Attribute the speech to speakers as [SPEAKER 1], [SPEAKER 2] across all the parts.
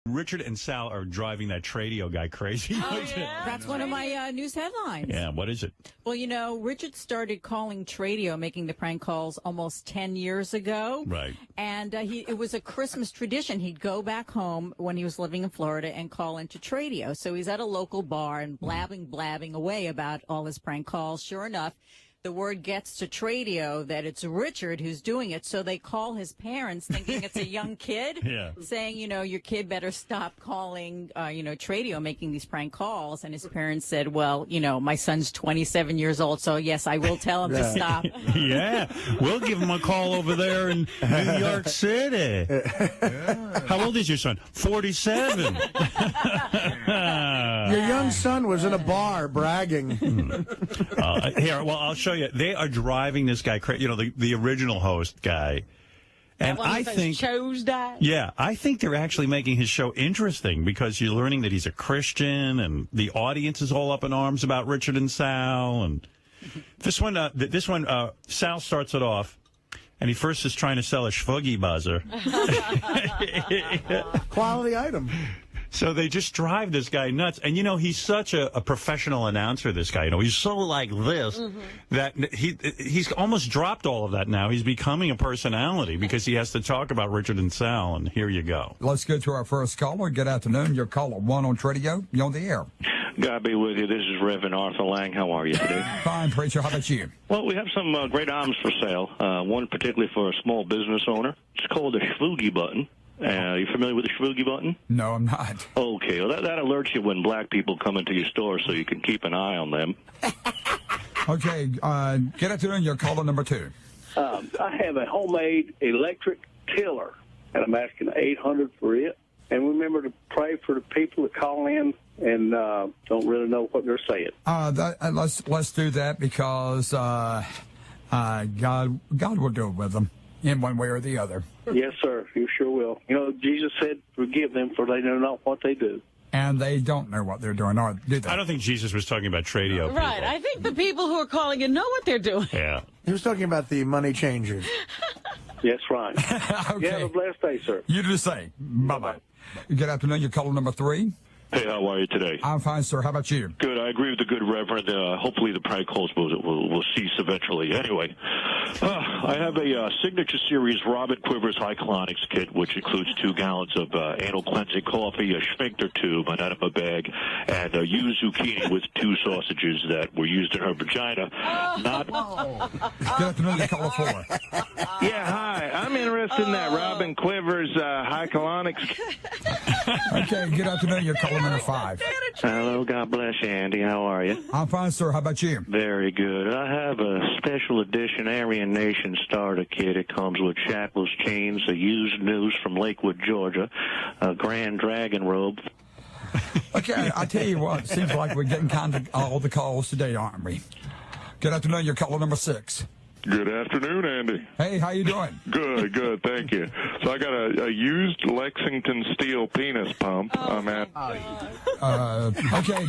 [SPEAKER 1] Richard and Sal are driving that Tradio guy crazy.
[SPEAKER 2] Oh, yeah?
[SPEAKER 3] That's one of my news headlines.
[SPEAKER 1] Yeah, what is it?
[SPEAKER 3] Well, you know, Richard started calling Tradio, making the prank calls almost 10 years ago.
[SPEAKER 1] Right.
[SPEAKER 3] And it was a Christmas tradition. He'd go back home when he was living in Florida and call into Tradio. So he's at a local bar and blabbing away about all his prank calls. Sure enough, the word gets to Tradio that it's Richard who's doing it. So they call his parents thinking it's a young kid, saying, you know, your kid better stop calling, Tradio, making these prank calls. And his parents said, well, you know, my son's 27 years old, so yes, I will tell him to stop.
[SPEAKER 1] Yeah, we'll give him a call over there in New York City. How old is your son? 47.
[SPEAKER 4] Your young son was in a bar bragging.
[SPEAKER 1] Here, well, I'll show you. They are driving this guy crazy. You know, the original host guy. And I think
[SPEAKER 2] chose that.
[SPEAKER 1] Yeah, I think they're actually making his show interesting because you're learning that he's a Christian, and the audience is all up in arms about Richard and Sal. And this one, Sal starts it off, and he first is trying to sell a Schvuggy buzzer.
[SPEAKER 4] Quality item.
[SPEAKER 1] So they just drive this guy nuts. And, you know, he's such a professional announcer, this guy. You know, he's so like this that he's almost dropped all of that now. He's becoming a personality because he has to talk about Richard and Sal. And here you go.
[SPEAKER 5] Let's go to our first caller. Good afternoon. You're caller 1 on Tradio. You're on the air.
[SPEAKER 6] God be with you. This is Reverend Arthur Lang. How are you today?
[SPEAKER 5] Fine, preacher. How about you?
[SPEAKER 6] Well, we have some great items for sale. One particularly for a small business owner. It's called the Schvuggy button. Are you familiar with the Schvuggy button?
[SPEAKER 5] No, I'm not.
[SPEAKER 6] Okay, well, that alerts you when black people come into your store so you can keep an eye on them.
[SPEAKER 5] Okay, good afternoon. You're caller number 2.
[SPEAKER 7] I have a homemade electric tiller, and I'm asking $800 for it. And remember to pray for the people that call in and don't really know what they're saying.
[SPEAKER 5] Let's do that because God will do it with them in one way or the other.
[SPEAKER 7] Yes, sir. You sure will. You know, Jesus said, forgive them, for they know not what they do.
[SPEAKER 5] And they don't know what they're doing, or do they?
[SPEAKER 1] I don't think Jesus was talking about Tradio people.
[SPEAKER 2] Right. I think the people who are calling in know what they're doing.
[SPEAKER 1] Yeah.
[SPEAKER 4] He was talking about the money changers.
[SPEAKER 7] Yes, right.
[SPEAKER 5] Okay.
[SPEAKER 7] You have a blessed day, sir.
[SPEAKER 5] You do the same. Bye-bye. Good afternoon. You're caller number 3.
[SPEAKER 6] Hey, how are you today?
[SPEAKER 5] I'm fine, sir. How about you?
[SPEAKER 6] Good. I agree with the good Reverend. Hopefully the prank calls will cease eventually. Anyway, I have a Signature Series Robin Quivers High Colonics kit, which includes 2 gallons of anal cleansing coffee, a sphincter tube, an enema bag, and a used zucchini with 2 sausages that were used in her vagina.
[SPEAKER 5] Good afternoon. You're caller 4.
[SPEAKER 8] Yeah, hi. I'm interested in that Robin Quivers High Colonics.
[SPEAKER 5] Okay, good afternoon. You're caller number 5.
[SPEAKER 6] Hello, God bless you, Andy. How are you?
[SPEAKER 5] I'm fine, sir. How about you?
[SPEAKER 6] Very good. I have a special edition Aryan Nation starter kit. It comes with shackles, chains, a used noose from Lakewood, Georgia, a Grand Dragon robe.
[SPEAKER 5] Okay, I tell you what, it seems like we're getting kind of all the calls today, aren't we? Good afternoon. You're caller number 6.
[SPEAKER 8] Good afternoon, Andy.
[SPEAKER 5] Hey, how you doing?
[SPEAKER 8] Good, thank you. So I got a used Lexington steel penis pump. I'm at.
[SPEAKER 5] Okay.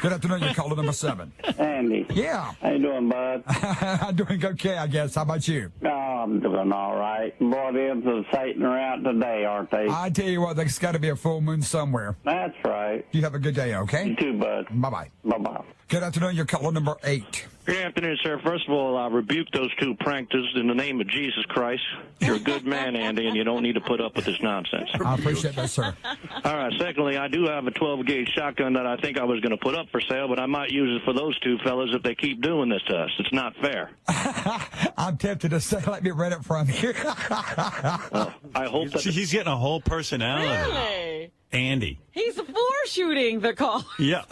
[SPEAKER 5] Good afternoon. You're caller number 7.
[SPEAKER 7] Andy.
[SPEAKER 5] Yeah.
[SPEAKER 7] How you doing, bud?
[SPEAKER 5] I'm doing okay, I guess. How about you?
[SPEAKER 7] Oh, I'm doing all right. Boy, them of Satan are out today, aren't they?
[SPEAKER 5] I tell you what, there's got to be a full moon somewhere.
[SPEAKER 7] That's right.
[SPEAKER 5] You have a good day, okay?
[SPEAKER 7] You too, bud.
[SPEAKER 5] Bye-bye.
[SPEAKER 7] Bye-bye.
[SPEAKER 5] Good afternoon. You're caller number 8.
[SPEAKER 6] Good afternoon, sir. First of all, I rebuke those 2 pranksters in the name of Jesus Christ. You're a good man, Andy, and you don't need to put up with this nonsense.
[SPEAKER 5] I appreciate that, sir.
[SPEAKER 6] All right. Secondly, I do have a 12-gauge shotgun that I think I was going to put up for sale, but I might use it for those 2 fellas if they keep doing this to us. It's not fair.
[SPEAKER 5] I'm tempted to say, let me rent it from you.
[SPEAKER 6] I hope that...
[SPEAKER 1] He's getting a whole personality.
[SPEAKER 2] Really?
[SPEAKER 1] Andy.
[SPEAKER 2] He's for shooting the call.
[SPEAKER 1] Yeah.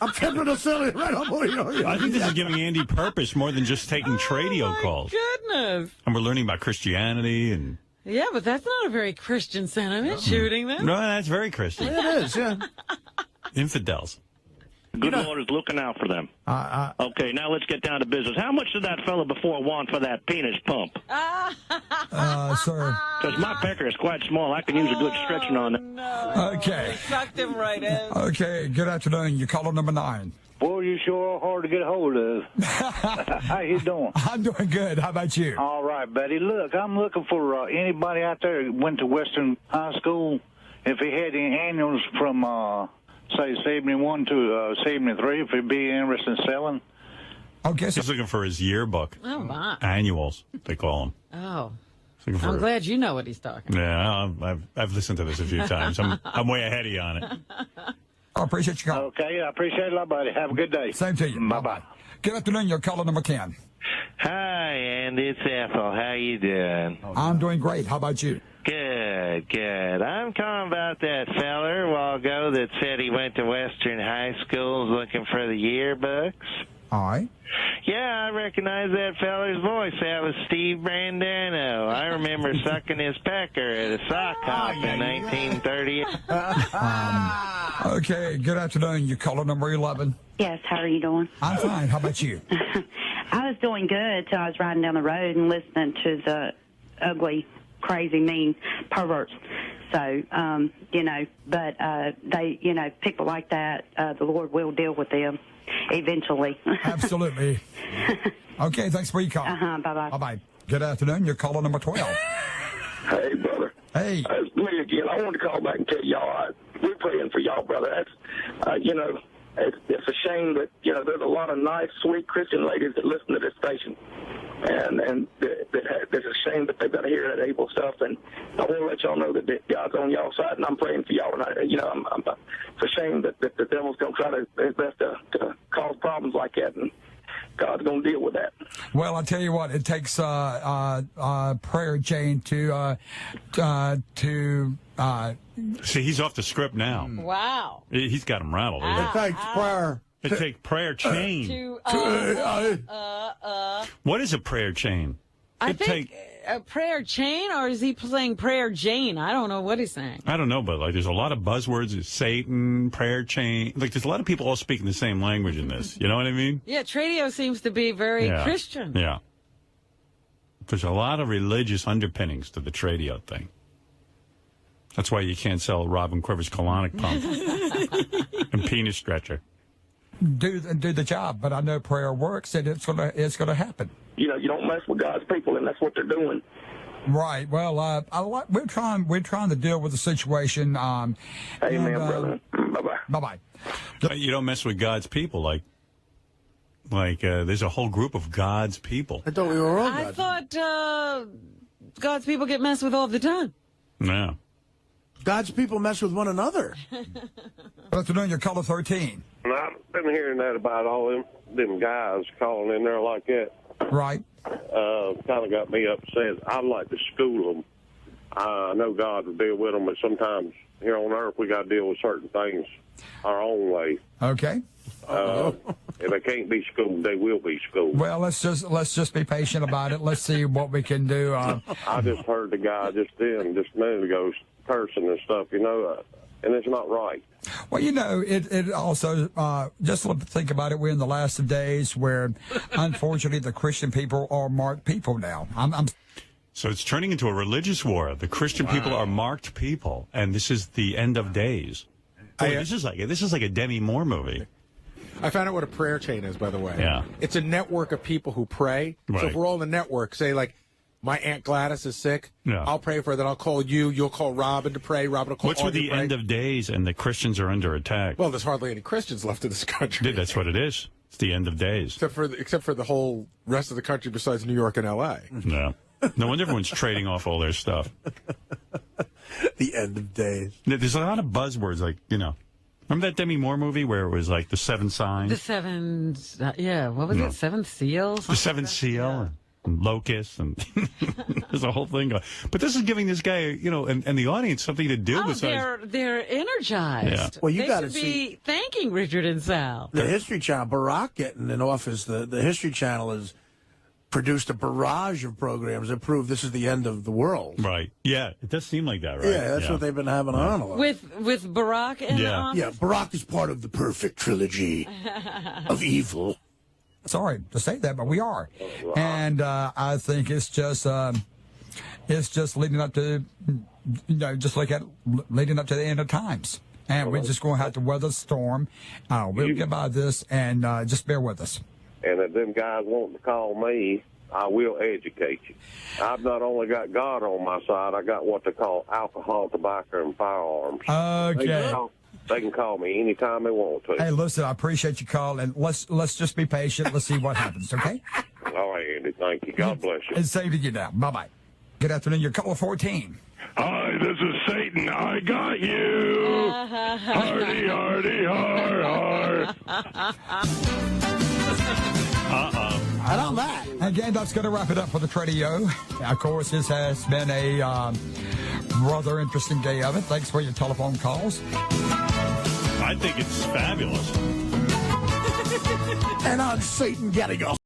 [SPEAKER 4] I'm tempted to sell it right up.
[SPEAKER 1] I think this is giving Andy purpose more than just taking Tradio calls.
[SPEAKER 2] Goodness.
[SPEAKER 1] And we're learning about Christianity and...
[SPEAKER 2] Yeah, but that's not a very Christian sentiment, shooting them.
[SPEAKER 1] No, that's very Christian.
[SPEAKER 4] It is, yeah.
[SPEAKER 1] Infidels.
[SPEAKER 6] The good Lord is looking out for them. Okay, now let's get down to business. How much did that fella before want for that penis pump?
[SPEAKER 5] Sir.
[SPEAKER 6] Because my pecker is quite small. I can use a good stretching on it.
[SPEAKER 2] No.
[SPEAKER 5] Okay.
[SPEAKER 2] Sucked him right in.
[SPEAKER 5] Okay, good afternoon. You're caller number 9.
[SPEAKER 7] Boy, you sure are hard to get a hold of. How you doing?
[SPEAKER 5] I'm doing good. How about you?
[SPEAKER 7] All right, buddy. Look, I'm looking for anybody out there who went to Western High School
[SPEAKER 9] if he had any annuals from, say, 71 to 73, if he'd be interested in selling.
[SPEAKER 5] Okay,
[SPEAKER 1] He's looking for his yearbook.
[SPEAKER 2] Oh, my.
[SPEAKER 1] Annuals, they call them.
[SPEAKER 2] Oh.
[SPEAKER 1] Looking for
[SPEAKER 2] I'm glad you know what he's talking about.
[SPEAKER 1] Yeah, I've listened to this a few times. I'm way ahead of you on it.
[SPEAKER 5] I appreciate you calling.
[SPEAKER 9] Okay, I appreciate it a lot, buddy. Have a good day.
[SPEAKER 5] Same to you.
[SPEAKER 9] Bye-bye.
[SPEAKER 5] Good afternoon. You're caller number 10.
[SPEAKER 10] Hi, Andy. It's Ethel. How you doing?
[SPEAKER 5] I'm doing great. How about you?
[SPEAKER 10] Good, good. I'm calling about that feller a while ago that said he went to Western high schools looking for the yearbooks.
[SPEAKER 5] All right.
[SPEAKER 10] Yeah, I recognize that feller's voice. That was Steve Brandano. I remember sucking his pecker at a sock hop in 1930.
[SPEAKER 5] Okay, good afternoon. You're caller number 11.
[SPEAKER 11] Yes, how are you doing?
[SPEAKER 5] I'm fine. How about you?
[SPEAKER 11] I was doing good till I was riding down the road and listening to the ugly, crazy, mean perverts. So, but they, people like that, the Lord will deal with them eventually.
[SPEAKER 5] Absolutely. Okay, thanks for your call.
[SPEAKER 11] Bye-bye.
[SPEAKER 5] Bye-bye. Good afternoon. You're caller number 12.
[SPEAKER 12] Hey, brother.
[SPEAKER 5] Hey.
[SPEAKER 12] It's me again. I wanted to call back and tell y'all, we're praying for y'all, brother. That's, it's a shame that, there's a lot of nice, sweet Christian ladies that listen to this station. And there's a shame that they've got to hear that evil stuff. And I want to let y'all know that God's on y'all side, and I'm praying for y'all. And it's a shame that the devil's going to try his best to cause problems like that, and God's going to deal with that.
[SPEAKER 5] Well, I tell you what, it takes prayer, Jane, to
[SPEAKER 1] see, he's off the script now.
[SPEAKER 2] Wow.
[SPEAKER 1] He's got him rattled.
[SPEAKER 4] It takes prayer.
[SPEAKER 1] It takes prayer chain. What is a prayer chain?
[SPEAKER 2] I think a prayer chain, or is he playing prayer Jane? I don't know what he's saying.
[SPEAKER 1] I don't know, but there's a lot of buzzwords. It's Satan, prayer chain. There's a lot of people all speaking the same language in this. You know what I mean?
[SPEAKER 2] Yeah, Tradio seems to be very Christian.
[SPEAKER 1] Yeah. There's a lot of religious underpinnings to the Tradio thing. That's why you can't sell Robin Quiver's colonic pump and penis stretcher.
[SPEAKER 5] Do the job, but I know prayer works, and it's gonna happen.
[SPEAKER 12] You don't mess with God's people, and that's what they're doing.
[SPEAKER 5] Right. Well, we're trying to deal with the situation.
[SPEAKER 12] Amen, brother. Bye-bye.
[SPEAKER 5] Bye-bye.
[SPEAKER 1] You don't mess with God's people, like there's a whole group of God's people.
[SPEAKER 4] I thought we were all
[SPEAKER 2] I thought God's people get messed with all the time.
[SPEAKER 1] Yeah.
[SPEAKER 4] God's people mess with one another.
[SPEAKER 5] Good afternoon. You're caller 13.
[SPEAKER 13] I've been hearing that about all them guys calling in there like that.
[SPEAKER 5] Right.
[SPEAKER 13] Kind of got me upset. I'd like to school them. I know God will deal with them, but sometimes here on earth we got to deal with certain things our own way.
[SPEAKER 5] Okay.
[SPEAKER 13] If they can't be schooled, they will be schooled.
[SPEAKER 5] Well, let's just be patient about it. Let's see what we can do.
[SPEAKER 13] I just heard the guy just a minute ago cursing and stuff, and it's not right.
[SPEAKER 5] Well, it also, just think about it, we're in the last of days where, unfortunately, the Christian people are marked people now.
[SPEAKER 1] So it's turning into a religious war. The Christian people are marked people, and this is the end of days. Boy, this is like a Demi Moore movie.
[SPEAKER 14] I found out what a prayer chain is, by the way.
[SPEAKER 1] Yeah.
[SPEAKER 14] It's a network of people who pray.
[SPEAKER 1] Right.
[SPEAKER 14] So if we're all in the network, say, like, my Aunt Gladys is sick.
[SPEAKER 1] Yeah.
[SPEAKER 14] I'll pray for her. Then I'll call you. You'll call Robin to pray. Robin will call
[SPEAKER 1] What's with
[SPEAKER 14] Audrey
[SPEAKER 1] the
[SPEAKER 14] to pray.
[SPEAKER 1] end of days and the Christians are under attack?
[SPEAKER 14] Well, there's hardly any Christians left in this country.
[SPEAKER 1] Yeah, that's what it is. It's the end of days.
[SPEAKER 14] Except for the whole rest of the country besides New York and L.A.
[SPEAKER 1] Yeah. No wonder everyone's trading off all their stuff.
[SPEAKER 4] The end of days.
[SPEAKER 1] There's a lot of buzzwords, remember that Demi Moore movie where it was like the 7 signs?
[SPEAKER 2] The 7, what was it? 7 seals?
[SPEAKER 1] The 7th seal. And locusts, and there's a whole thing going. But this is giving this guy, and the audience something to do besides.
[SPEAKER 2] They're energized.
[SPEAKER 1] Yeah.
[SPEAKER 4] Well, you got
[SPEAKER 2] to
[SPEAKER 4] to
[SPEAKER 2] be thanking Richard and Sal.
[SPEAKER 4] The History Channel, Barack getting in office, the History Channel has produced a barrage of programs that prove this is the end of the world.
[SPEAKER 1] Right. Yeah, it does seem like that, right?
[SPEAKER 4] Yeah, that's what they've been having on a lot.
[SPEAKER 2] With Barack in the office?
[SPEAKER 4] Yeah, Barack is part of the perfect trilogy of evil.
[SPEAKER 5] Sorry to say that, but we are, and I think it's just leading up to, leading up to the end of times, and we're just going to have to weather the storm. We'll get by this, and just bear with us.
[SPEAKER 13] And if them guys want to call me, I will educate you. I've not only got God on my side, I got what they call alcohol, tobacco, and firearms.
[SPEAKER 5] Okay.
[SPEAKER 13] They can call me anytime they want to.
[SPEAKER 5] Hey, listen, I appreciate you calling. Let's just be patient. Let's see what happens, okay?
[SPEAKER 13] All right, Andy. Thank you. God bless you.
[SPEAKER 5] And same to you now. Bye-bye. Good afternoon. You're caller 14.
[SPEAKER 8] Hi, this is Satan. I got you. Hardy, hardy, har, har.
[SPEAKER 5] And on that. Again, that's going to wrap it up for the Tradio. Of course, this has been a rather interesting day of it. Thanks for your telephone calls.
[SPEAKER 1] I think it's fabulous.
[SPEAKER 4] And on Satan getting off.